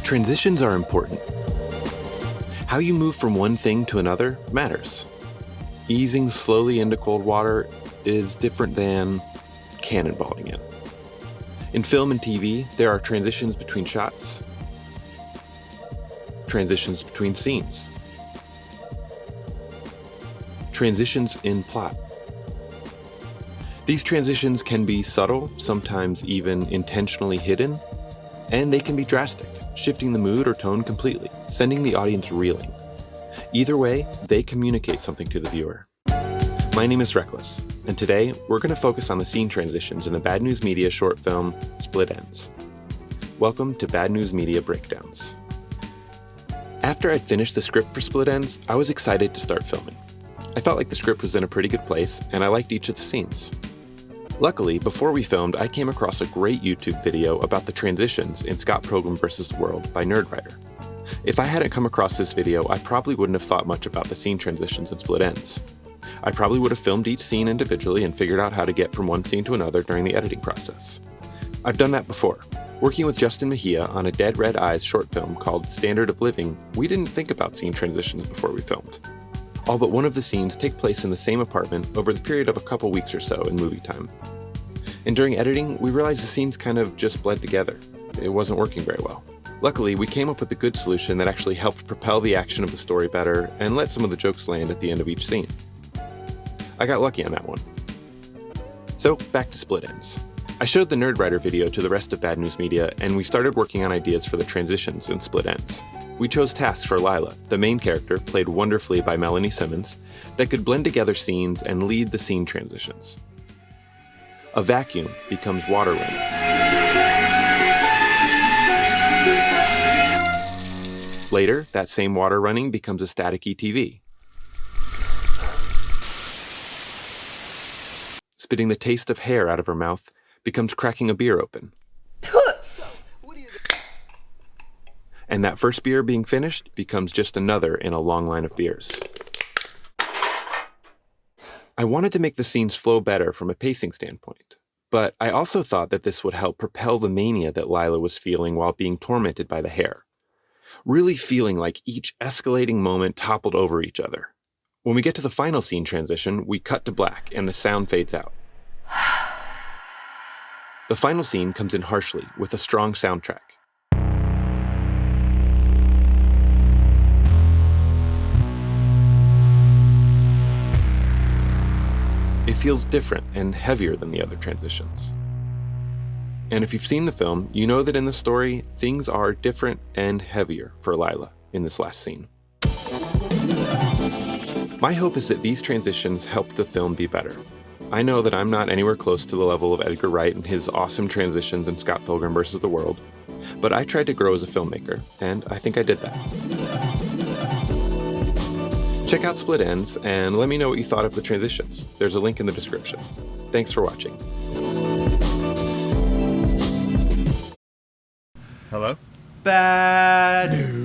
Transitions are important. How you move from one thing to another matters. Easing slowly into cold water is different than cannonballing in. In film and TV, there are transitions between shots, transitions between scenes, transitions in plot. These transitions can be subtle, sometimes even intentionally hidden, and they can be drastic, shifting the mood or tone completely, sending the audience reeling. Either way, they communicate something to the viewer. My name is Reklis, and today we're going to focus on the scene transitions in the Bad News Media short film, Split Ends. Welcome to Bad News Media Breakdowns. After I'd finished the script for Split Ends, I was excited to start filming. I felt like the script was in a pretty good place, and I liked each of the scenes. Luckily, before we filmed, I came across a great YouTube video about the transitions in Scott Pilgrim vs. the World by Nerdwriter. If I hadn't come across this video, I probably wouldn't have thought much about the scene transitions in Split Ends. I probably would have filmed each scene individually and figured out how to get from one scene to another during the editing process. I've done that before. Working with Justin Mejia on a Dead Red Eyes short film called Standard of Living, we didn't think about scene transitions before we filmed. All but one of the scenes take place in the same apartment over the period of a couple weeks or so in movie time. And during editing, we realized the scenes kind of just bled together. It wasn't working very well. Luckily, we came up with a good solution that actually helped propel the action of the story better and let some of the jokes land at the end of each scene. I got lucky on that one. So, back to Split Ends. I showed the Nerdwriter video to the rest of Bad News Media, and we started working on ideas for the transitions in Split Ends. We chose tasks for Lilah, the main character, played wonderfully by Melanie Simmons, that could blend together scenes and lead the scene transitions. A vacuum becomes water running. Later, that same water running becomes a staticky TV. Spitting the taste of hair out of her mouth becomes cracking a beer open. And that first beer being finished becomes just another in a long line of beers. I wanted to make the scenes flow better from a pacing standpoint, but I also thought that this would help propel the mania that Lilah was feeling while being tormented by the hair. Really feeling like each escalating moment toppled over each other. When we get to the final scene transition, we cut to black and the sound fades out. The final scene comes in harshly with a strong soundtrack. It feels different and heavier than the other transitions. And if you've seen the film, you know that in the story, things are different and heavier for Lilah in this last scene. My hope is that these transitions help the film be better. I know that I'm not anywhere close to the level of Edgar Wright and his awesome transitions in Scott Pilgrim vs. the World, but I tried to grow as a filmmaker, and I think I did that. Check out Split Ends and let me know what you thought of the transitions. There's a link in the description. Thanks for watching. Hello? Bad news.